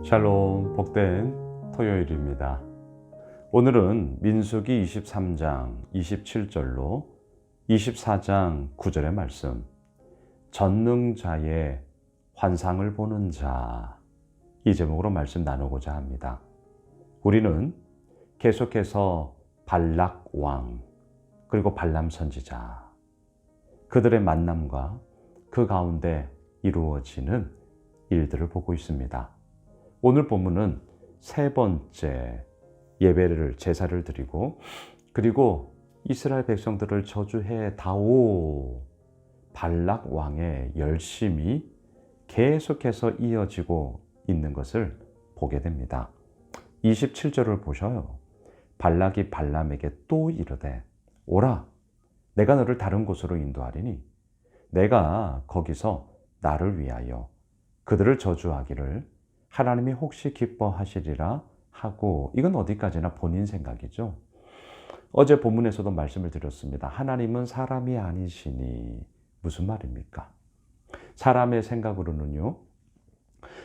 샬롬, 복된 토요일입니다. 오늘은 민수기 23장 27절로 24장 9절의 말씀, 전능자의 환상을 보는 자, 이 제목으로 말씀 나누고자 합니다. 우리는 계속해서 발락 왕, 그리고 발람 선지자, 그들의 만남과 그 가운데 이루어지는 일들을 보고 있습니다. 오늘 본문은 세 번째 예배를, 제사를 드리고, 그리고 이스라엘 백성들을 저주해 다오 발락 왕의 열심이 계속해서 이어지고 있는 것을 보게 됩니다. 27절을 보셔요. 발락이 발람에게 또 이르되, 오라, 내가 너를 다른 곳으로 인도하리니 내가 거기서 나를 위하여 그들을 저주하기를 하나님이 혹시 기뻐하시리라 하고, 이건 어디까지나 본인 생각이죠. 어제 본문에서도 말씀을 드렸습니다. 하나님은 사람이 아니시니, 무슨 말입니까? 사람의 생각으로는요,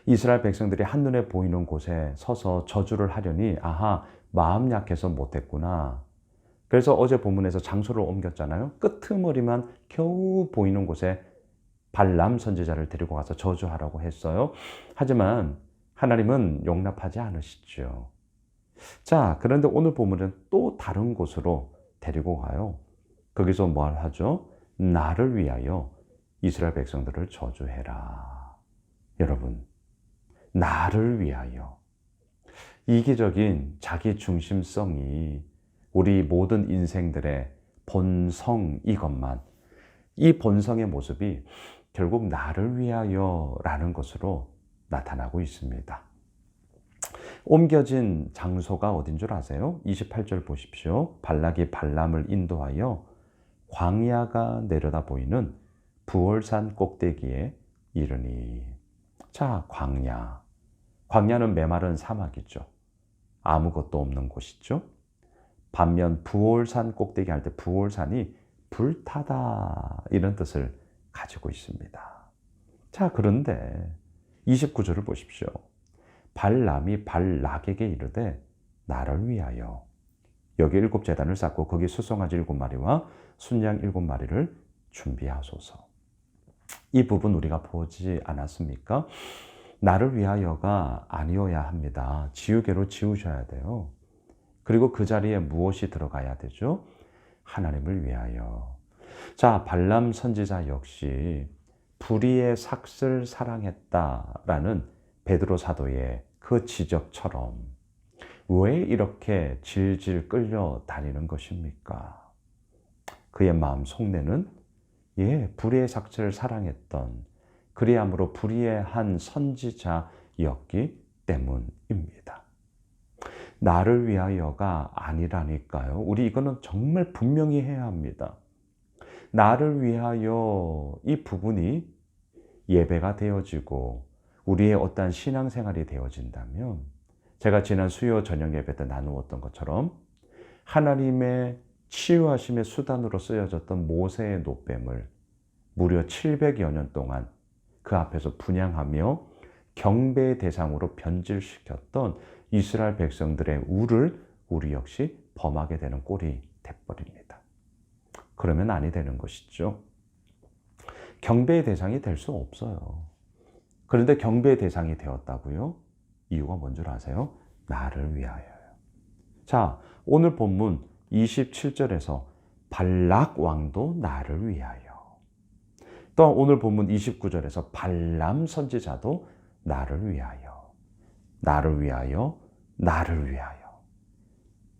이스라엘 백성들이 한눈에 보이는 곳에 서서 저주를 하려니 아하, 마음 약해서 못했구나. 그래서 어제 본문에서 장소를 옮겼잖아요. 끄트머리만 겨우 보이는 곳에 발람 선지자를 데리고 가서 저주하라고 했어요. 하지만 하나님은 용납하지 않으시죠. 자, 그런데 오늘 본문은 또 다른 곳으로 데리고 가요. 거기서 뭘 하죠? 나를 위하여 이스라엘 백성들을 저주해라. 여러분, 나를 위하여. 이기적인 자기 중심성이 우리 모든 인생들의 본성, 이 본성의 모습이 결국 나를 위하여라는 것으로 나타나고 있습니다. 옮겨진 장소가 어딘 줄 아세요? 28절 보십시오. 발락이 발람을 인도하여 광야가 내려다 보이는 부월산 꼭대기에 이르니. 자, 광야. 광야는 메마른 사막이죠. 아무것도 없는 곳이죠. 반면 부월산 꼭대기 할 때 부월산이 불타다, 이런 뜻을 가지고 있습니다. 자, 그런데 29절을 보십시오. 발람이 발락에게 이르되 나를 위하여 여기 7제단을 쌓고 거기 수송아지 7마리와 순양 7마리를 준비하소서. 이 부분 우리가 보지 않았습니까? 나를 위하여가 아니어야 합니다. 지우개로 지우셔야 돼요. 그리고 그 자리에 무엇이 들어가야 되죠? 하나님을 위하여. 자, 발람 선지자 역시 불의의 삭슬 사랑했다라는 베드로 사도의 그 지적처럼 왜 이렇게 질질 끌려다니는 것입니까? 그의 마음 속내는 불의의 삭슬을 사랑했던, 그리함으로 불의의 한 선지자였기 때문입니다. 나를 위하여가 아니라니까요. 우리 이거는 정말 분명히 해야 합니다. 나를 위하여, 이 부분이 예배가 되어지고 우리의 어떠한 신앙생활이 되어진다면, 제가 지난 수요 저녁 예배 때 나누었던 것처럼 하나님의 치유하심의 수단으로 쓰여졌던 모세의 노뱀을 무려 700여 년 동안 그 앞에서 분향하며 경배의 대상으로 변질시켰던 이스라엘 백성들의 우를 우리 역시 범하게 되는 꼴이 돼버립니다. 그러면 아니 되는 것이죠. 경배의 대상이 될 수 없어요. 그런데 경배의 대상이 되었다고요? 이유가 뭔 줄 아세요? 나를 위하여요. 자, 오늘 본문 27절에서 발락 왕도 나를 위하여. 또 오늘 본문 29절에서 발람 선지자도 나를 위하여. 나를 위하여, 나를 위하여.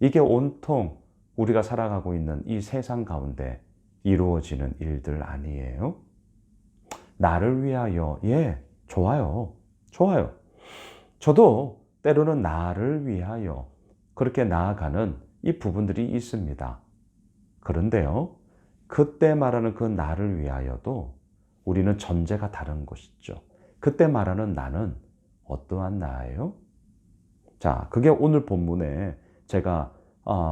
이게 온통 우리가 살아가고 있는 이 세상 가운데 이루어지는 일들 아니에요? 나를 위하여, 좋아요. 좋아요. 저도 때로는 나를 위하여 그렇게 나아가는 이 부분들이 있습니다. 그런데요, 그때 말하는 그 나를 위하여도 우리는 전제가 다른 것이죠. 그때 말하는 나는 어떠한 나예요? 자, 그게 오늘 본문에 제가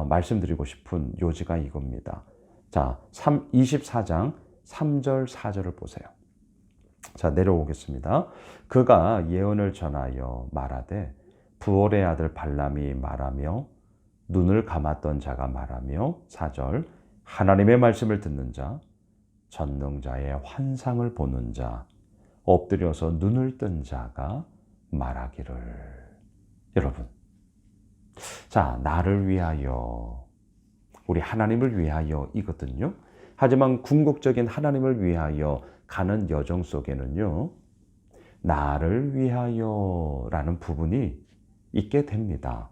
말씀드리고 싶은 요지가 이겁니다. 자, 24장 3절 4절을 보세요. 자, 내려오겠습니다. 그가 예언을 전하여 말하되 부올의 아들 발람이 말하며 눈을 감았던 자가 말하며 4절 하나님의 말씀을 듣는 자 전능자의 환상을 보는 자 엎드려서 눈을 뜬 자가 말하기를. 여러분, 자, 나를 위하여, 우리 하나님을 위하여 이거든요. 하지만 궁극적인 하나님을 위하여 가는 여정 속에는요, 나를 위하여라는 부분이 있게 됩니다.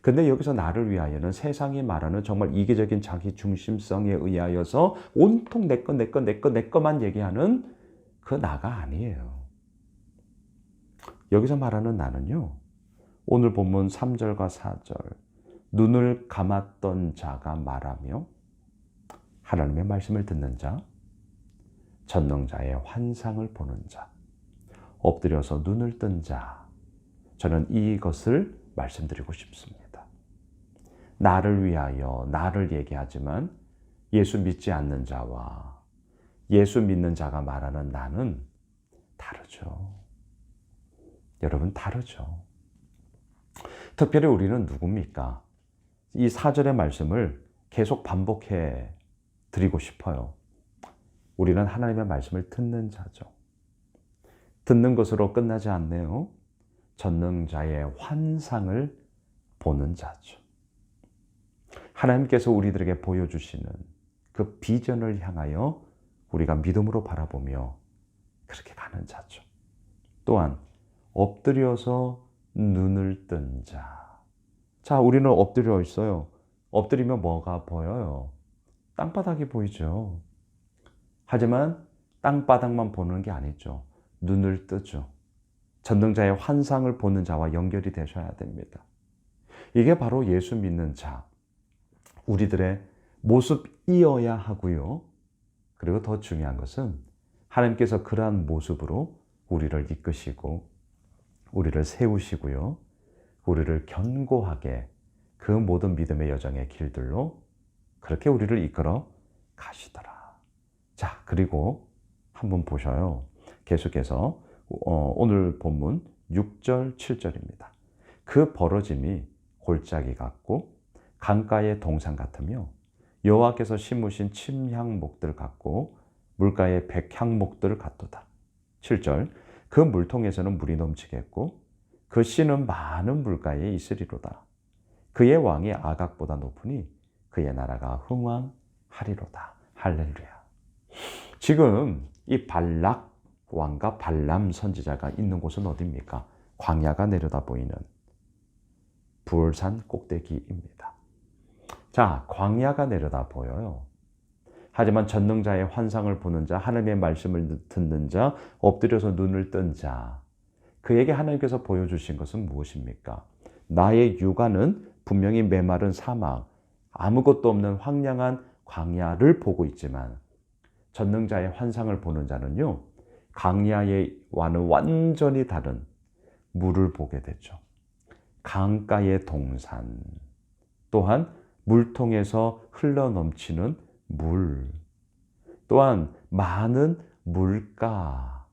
근데 여기서 나를 위하여는 세상이 말하는 정말 이기적인 자기 중심성에 의하여서 온통 내 거만 얘기하는 그 나가 아니에요. 여기서 말하는 나는요, 오늘 본문 3절과 4절 눈을 감았던 자가 말하며 하나님의 말씀을 듣는 자, 전능자의 환상을 보는 자, 엎드려서 눈을 뜬 자, 저는 이것을 말씀드리고 싶습니다. 나를 위하여 나를 얘기하지만 예수 믿지 않는 자와 예수 믿는 자가 말하는 나는 다르죠. 여러분, 다르죠. 특별히 우리는 누굽니까? 이 4절의 말씀을 계속 반복해 드리고 싶어요. 우리는 하나님의 말씀을 듣는 자죠. 듣는 것으로 끝나지 않네요. 전능자의 환상을 보는 자죠. 하나님께서 우리들에게 보여주시는 그 비전을 향하여 우리가 믿음으로 바라보며 그렇게 가는 자죠. 또한 엎드려서 눈을 뜬 자. 자, 우리는 엎드려 있어요. 엎드리면 뭐가 보여요? 땅바닥이 보이죠. 하지만 땅바닥만 보는 게 아니죠. 눈을 뜨죠. 전능자의 환상을 보는 자와 연결이 되셔야 됩니다. 이게 바로 예수 믿는 자, 우리들의 모습이어야 하고요. 그리고 더 중요한 것은 하나님께서 그러한 모습으로 우리를 이끄시고 우리를 세우시고요. 우리를 견고하게 그 모든 믿음의 여정의 길들로 그렇게 우리를 이끌어 가시더라. 자, 그리고 한번 보셔요. 계속해서 오늘 본문 6절, 7절입니다. 그 벌어짐이 골짜기 같고 강가의 동산 같으며 여호와께서 심으신 침향목들 같고 물가의 백향목들 같도다. 7절 그 물통에서는 물이 넘치겠고 그 씨는 많은 물가에 있으리로다. 그의 왕이 아각보다 높으니 그의 나라가 흥왕하리로다. 할렐루야. 지금 이 발락 왕과 발람 선지자가 있는 곳은 어디입니까? 광야가 내려다 보이는 부올산 꼭대기입니다. 자, 광야가 내려다 보여요. 하지만 전능자의 환상을 보는 자, 하나님의 말씀을 듣는 자, 엎드려서 눈을 뜬 자, 그에게 하나님께서 보여주신 것은 무엇입니까? 나의 육안은 분명히 메마른 사막, 아무것도 없는 황량한 광야를 보고 있지만 전능자의 환상을 보는 자는요, 광야와는 완전히 다른 물을 보게 되죠. 강가의 동산, 또한 물통에서 흘러넘치는 물, 또한 많은 물가.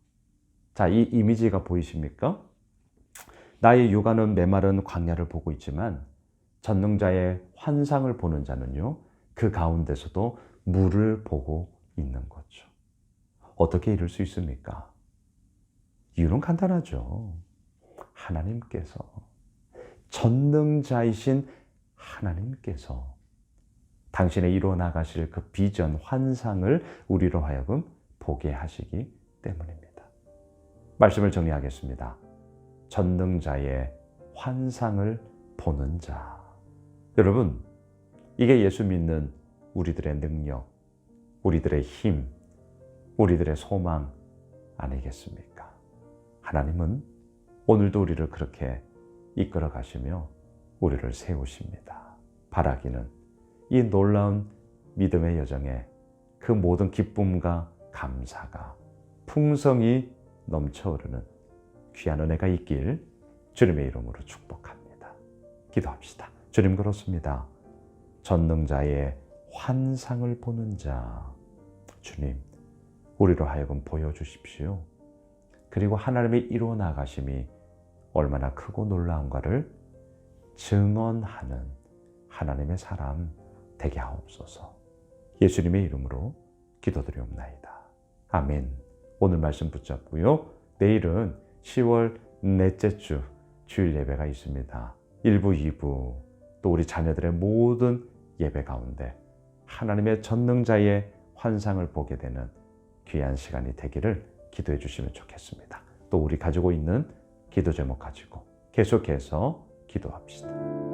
자, 이 이미지가 보이십니까? 나의 육안은 메마른 광야를 보고 있지만 전능자의 환상을 보는 자는요, 그 가운데서도 물을 보고 있는 거죠. 어떻게 이룰 수 있습니까? 이유는 간단하죠. 하나님께서, 전능자이신 하나님께서 당신의 이루어 나가실 그 비전, 환상을 우리로 하여금 보게 하시기 때문입니다. 말씀을 정리하겠습니다. 전능자의 환상을 보는 자. 여러분, 이게 예수 믿는 우리들의 능력, 우리들의 힘, 우리들의 소망 아니겠습니까? 하나님은 오늘도 우리를 그렇게 이끌어 가시며 우리를 세우십니다. 바라기는 이 놀라운 믿음의 여정에 그 모든 기쁨과 감사가 풍성이 넘쳐흐르는 귀한 은혜가 있길 주님의 이름으로 축복합니다. 기도합시다. 주님, 그렇습니다. 전능자의 환상을 보는 자, 주님, 우리로 하여금 보여주십시오. 그리고 하나님의 이루어 나가심이 얼마나 크고 놀라운가를 증언하는 하나님의 사람 되게 하옵소서. 예수님의 이름으로 기도드리옵나이다. 아멘. 오늘 말씀 붙잡고요. 내일은 10월 넷째 주 주일 예배가 있습니다. 1부, 2부 또 우리 자녀들의 모든 예배 가운데 하나님의 전능자의 환상을 보게 되는 귀한 시간이 되기를 기도해 주시면 좋겠습니다. 또 우리 가지고 있는 기도 제목 가지고 계속해서 기도합시다.